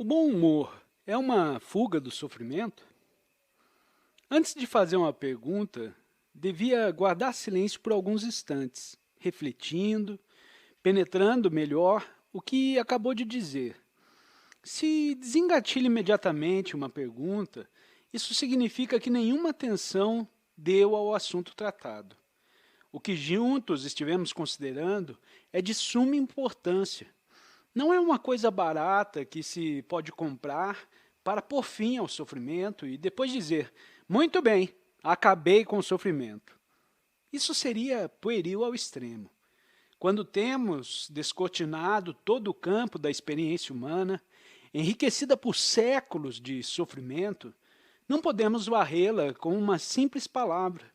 O bom humor é uma fuga do sofrimento? Antes de fazer uma pergunta, devia guardar silêncio por alguns instantes, refletindo, penetrando melhor o que acabou de dizer. Se desengatilha imediatamente uma pergunta, isso significa que nenhuma atenção deu ao assunto tratado. O que juntos estivemos considerando é de suma importância. Não é uma coisa barata que se pode comprar para pôr fim ao sofrimento e depois dizer, muito bem, acabei com o sofrimento. Isso seria pueril ao extremo. Quando temos descortinado todo o campo da experiência humana, enriquecida por séculos de sofrimento, não podemos varrê-la com uma simples palavra,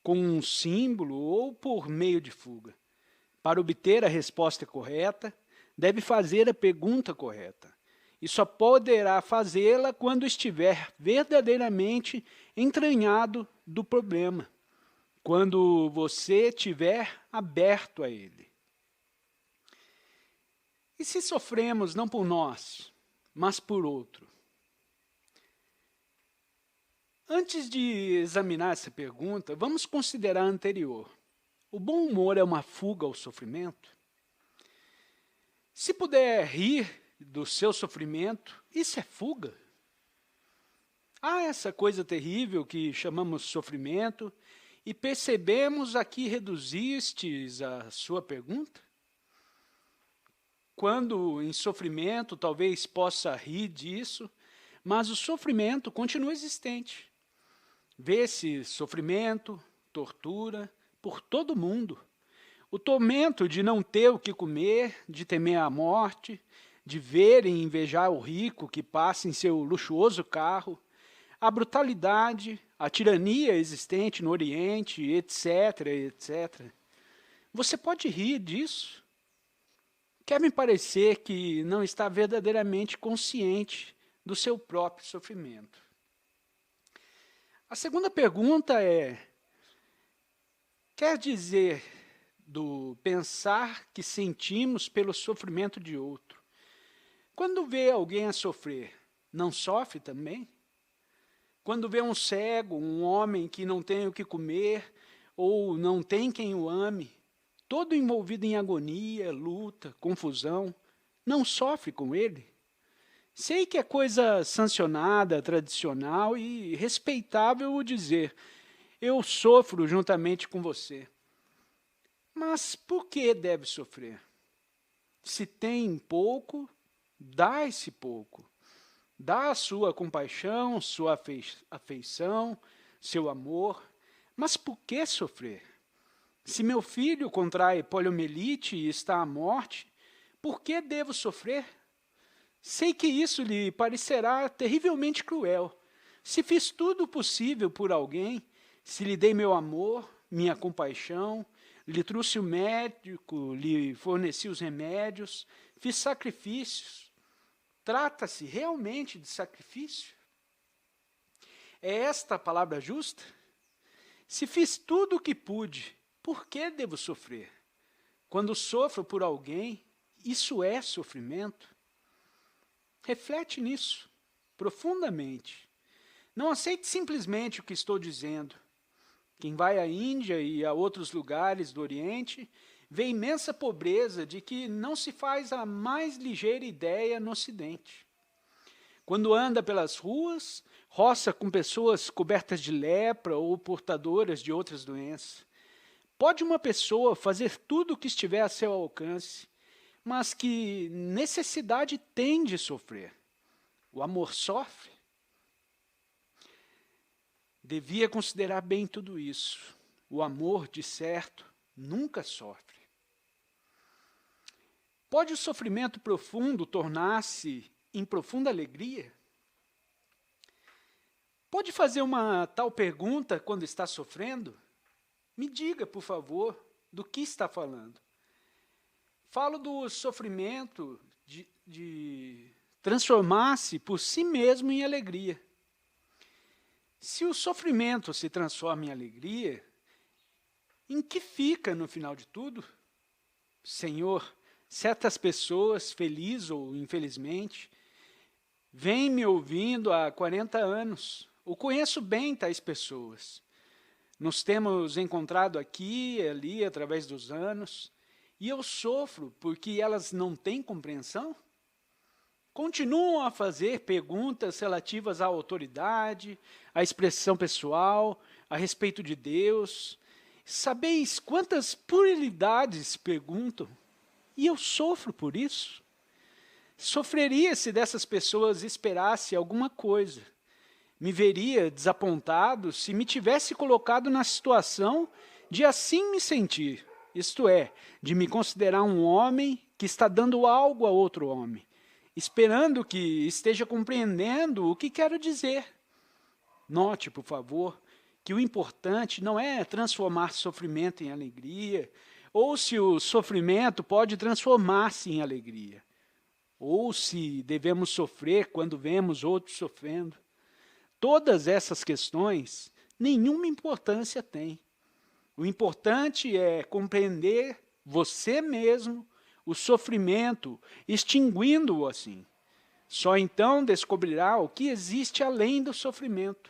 com um símbolo ou por meio de fuga. Para obter a resposta correta, deve fazer a pergunta correta. E só poderá fazê-la quando estiver verdadeiramente entranhado do problema, quando você estiver aberto a ele. E se sofremos não por nós, mas por outro? Antes de examinar essa pergunta, vamos considerar a anterior. O bom humor é uma fuga ao sofrimento? Se puder rir do seu sofrimento, isso é fuga? Há essa coisa terrível que chamamos sofrimento e percebemos a que reduzistes a sua pergunta? Quando em sofrimento, talvez possa rir disso, mas o sofrimento continua existente. Vê-se sofrimento, tortura, por todo mundo. O tormento de não ter o que comer, de temer a morte, de ver e invejar o rico que passa em seu luxuoso carro, a brutalidade, a tirania existente no Oriente, etc., etc. Você pode rir disso? Quer me parecer que não está verdadeiramente consciente do seu próprio sofrimento. A segunda pergunta é, quer dizer do pensar que sentimos pelo sofrimento de outro? Quando vê alguém a sofrer, não sofre também? Quando vê um cego, um homem que não tem o que comer, ou não tem quem o ame, todo envolvido em agonia, luta, confusão, não sofre com ele? Sei que é coisa sancionada, tradicional e respeitável o dizer, eu sofro juntamente com você. Mas por que deve sofrer? Se tem pouco, dá esse pouco. Dá a sua compaixão, sua afeição, seu amor. Mas por que sofrer? Se meu filho contrai poliomielite e está à morte, por que devo sofrer? Sei que isso lhe parecerá terrivelmente cruel. Se fiz tudo o possível por alguém, se lhe dei meu amor, minha compaixão, lhe trouxe o médico, lhe forneci os remédios, fiz sacrifícios. Trata-se realmente de sacrifício? É esta a palavra justa? Se fiz tudo o que pude, por que devo sofrer? Quando sofro por alguém, isso é sofrimento? Reflete nisso, profundamente. Não aceite simplesmente o que estou dizendo. Quem vai à Índia e a outros lugares do Oriente vê imensa pobreza de que não se faz a mais ligeira ideia no Ocidente. Quando anda pelas ruas, roça com pessoas cobertas de lepra ou portadoras de outras doenças. Pode uma pessoa fazer tudo o que estiver a seu alcance, mas que necessidade tem de sofrer? O amor sofre? Devia considerar bem tudo isso. O amor, de certo, nunca sofre. Pode o sofrimento profundo tornar-se em profunda alegria? Pode fazer uma tal pergunta quando está sofrendo? Me diga, por favor, do que está falando. Falo do sofrimento de transformar-se por si mesmo em alegria. Se o sofrimento se transforma em alegria, em que fica no final de tudo? Senhor, certas pessoas, feliz ou infelizmente, vem me ouvindo há 40 anos. Eu conheço bem tais pessoas. Nos temos encontrado aqui e ali através dos anos, e eu sofro porque elas não têm compreensão? Continuam a fazer perguntas relativas à autoridade, à expressão pessoal, a respeito de Deus. Sabeis quantas puerilidades perguntam? E eu sofro por isso. Sofreria se dessas pessoas esperasse alguma coisa. Me veria desapontado se me tivesse colocado na situação de assim me sentir, isto é, de me considerar um homem que está dando algo a outro homem, esperando que esteja compreendendo o que quero dizer. Note, por favor, que o importante não é transformar sofrimento em alegria, ou se o sofrimento pode transformar-se em alegria, ou se devemos sofrer quando vemos outros sofrendo. Todas essas questões, nenhuma importância têm. O importante é compreender você mesmo, o sofrimento, extinguindo-o assim. Só então descobrirá o que existe além do sofrimento.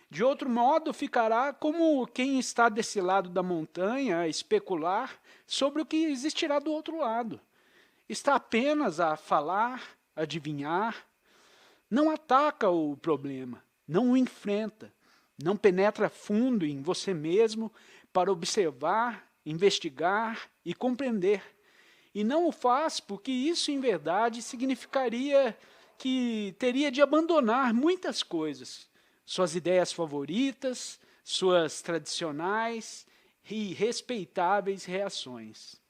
De outro modo, ficará como quem está desse lado da montanha a especular sobre o que existirá do outro lado. Está apenas a falar, adivinhar, não ataca o problema, não o enfrenta, não penetra fundo em você mesmo para observar, investigar e compreender. E não o faz porque isso, em verdade, significaria que teria de abandonar muitas coisas, suas ideias favoritas, suas tradicionais e respeitáveis reações.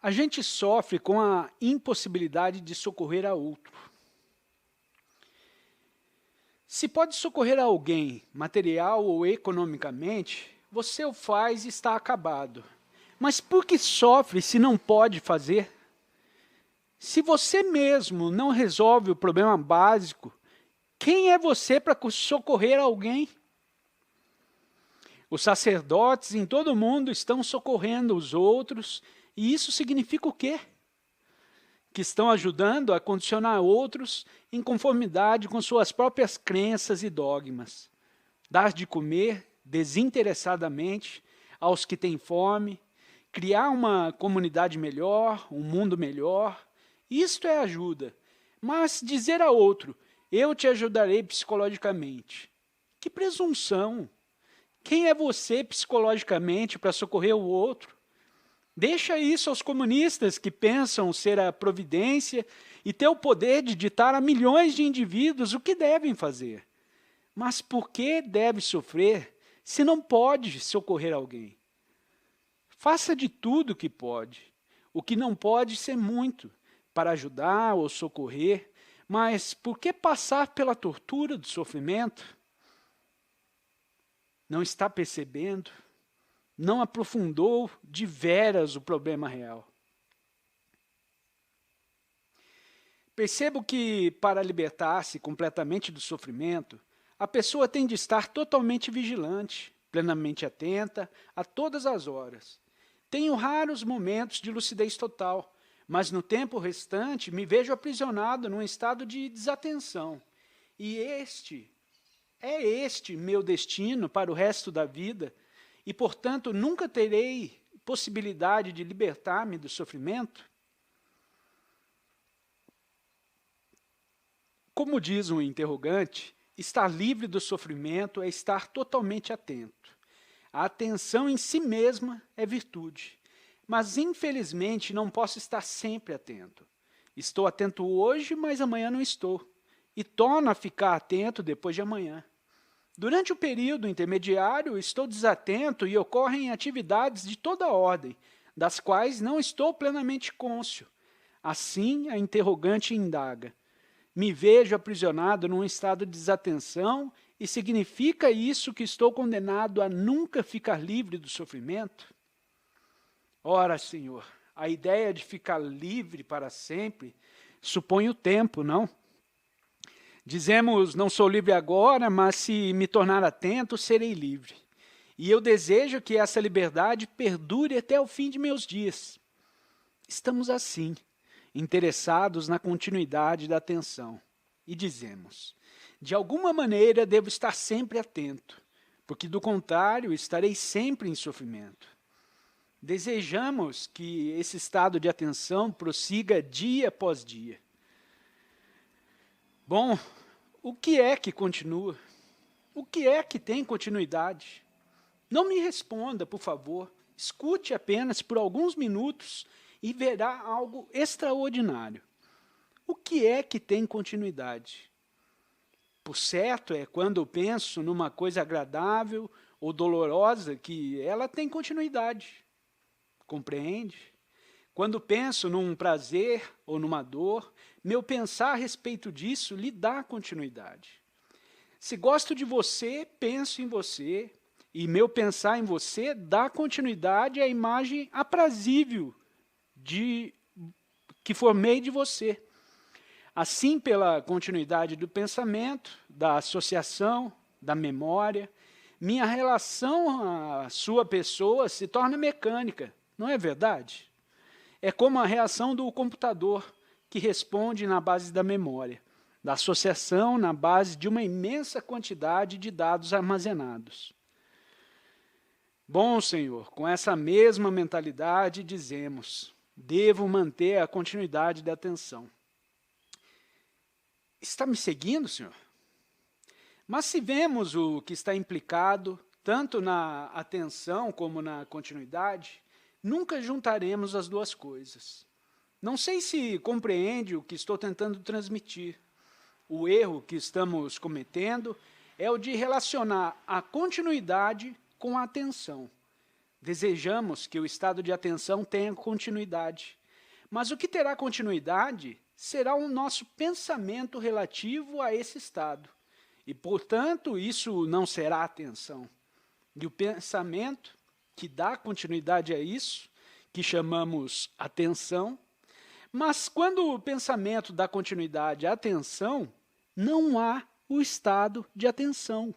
A gente sofre com a impossibilidade de socorrer a outro. Se pode socorrer a alguém, material ou economicamente, você o faz e está acabado. Mas por que sofre se não pode fazer? Se você mesmo não resolve o problema básico, quem é você para socorrer alguém? Os sacerdotes em todo o mundo estão socorrendo os outros, e isso significa o quê? Que estão ajudando a condicionar outros em conformidade com suas próprias crenças e dogmas. Dar de comer desinteressadamente aos que têm fome, criar uma comunidade melhor, um mundo melhor. Isto é ajuda. Mas dizer a outro, eu te ajudarei psicologicamente. Que presunção! Quem é você psicologicamente para socorrer o outro? Deixa isso aos comunistas que pensam ser a providência e ter o poder de ditar a milhões de indivíduos o que devem fazer. Mas por que deve sofrer se não pode socorrer alguém? Faça de tudo o que pode. O que não pode ser muito, para ajudar ou socorrer, mas por que passar pela tortura do sofrimento? Não está percebendo? Não aprofundou de veras o problema real. Percebo que, para libertar-se completamente do sofrimento, a pessoa tem de estar totalmente vigilante, plenamente atenta, a todas as horas. Tenho raros momentos de lucidez total, mas no tempo restante me vejo aprisionado num estado de desatenção. E este meu destino para o resto da vida, e, portanto, nunca terei possibilidade de libertar-me do sofrimento? Como diz um interrogante, estar livre do sofrimento é estar totalmente atento. A atenção em si mesma é virtude, mas, infelizmente, não posso estar sempre atento. Estou atento hoje, mas amanhã não estou, e torno a ficar atento depois de amanhã. Durante o período intermediário, estou desatento e ocorrem atividades de toda ordem, das quais não estou plenamente cônscio. Assim, a interrogante indaga. Me vejo aprisionado num estado de desatenção e significa isso que estou condenado a nunca ficar livre do sofrimento? Ora, Senhor, a ideia de ficar livre para sempre supõe o tempo, não? Dizemos, não sou livre agora, mas se me tornar atento, serei livre. E eu desejo que essa liberdade perdure até o fim de meus dias. Estamos assim, interessados na continuidade da atenção. E dizemos, de alguma maneira devo estar sempre atento, porque do contrário estarei sempre em sofrimento. Desejamos que esse estado de atenção prossiga dia após dia. Bom, o que é que continua? O que é que tem continuidade? Não me responda, por favor. Escute apenas por alguns minutos e verá algo extraordinário. O que é que tem continuidade? Por certo, é quando eu penso numa coisa agradável ou dolorosa que ela tem continuidade. Compreende? Quando penso num prazer ou numa dor, meu pensar a respeito disso lhe dá continuidade. Se gosto de você, penso em você, e meu pensar em você dá continuidade à imagem aprazível que formei de você. Assim, pela continuidade do pensamento, da associação, da memória, minha relação à sua pessoa se torna mecânica, não é verdade? É como a reação do computador, que responde na base da memória, da associação na base de uma imensa quantidade de dados armazenados. Bom, Senhor, com essa mesma mentalidade dizemos, devo manter a continuidade da atenção. Está me seguindo, Senhor? Mas se vemos o que está implicado, tanto na atenção como na continuidade, nunca juntaremos as duas coisas. Não sei se compreende o que estou tentando transmitir. O erro que estamos cometendo é o de relacionar a continuidade com a atenção. Desejamos que o estado de atenção tenha continuidade, mas o que terá continuidade será o nosso pensamento relativo a esse estado, e, portanto, isso não será atenção. E o pensamento que dá continuidade a isso, que chamamos atenção, mas quando o pensamento dá continuidade à atenção, não há o estado de atenção.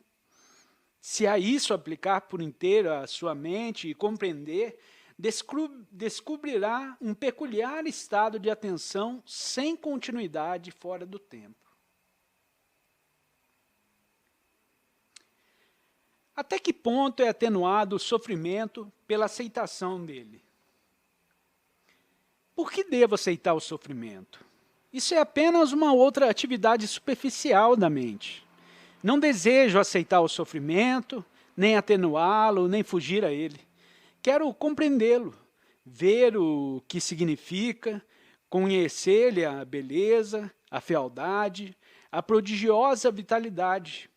Se a isso aplicar por inteiro a sua mente e compreender, descobrirá um peculiar estado de atenção sem continuidade fora do tempo. Até que ponto é atenuado o sofrimento pela aceitação dele? Por que devo aceitar o sofrimento? Isso é apenas uma outra atividade superficial da mente. Não desejo aceitar o sofrimento, nem atenuá-lo, nem fugir a ele. Quero compreendê-lo, ver o que significa, conhecer-lhe a beleza, a fealdade, a prodigiosa vitalidade.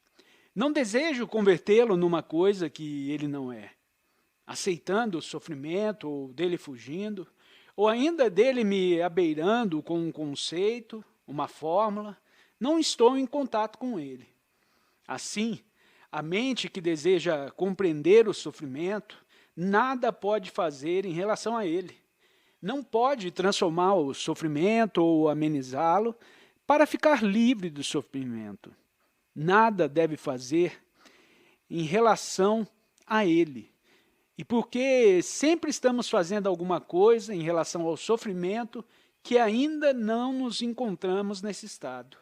Não desejo convertê-lo numa coisa que ele não é, aceitando o sofrimento ou dele fugindo, ou ainda dele me abeirando com um conceito, uma fórmula. Não estou em contato com ele. Assim, a mente que deseja compreender o sofrimento, nada pode fazer em relação a ele. Não pode transformar o sofrimento ou amenizá-lo para ficar livre do sofrimento. Nada deve fazer em relação a ele. E porque sempre estamos fazendo alguma coisa em relação ao sofrimento que ainda não nos encontramos nesse estado.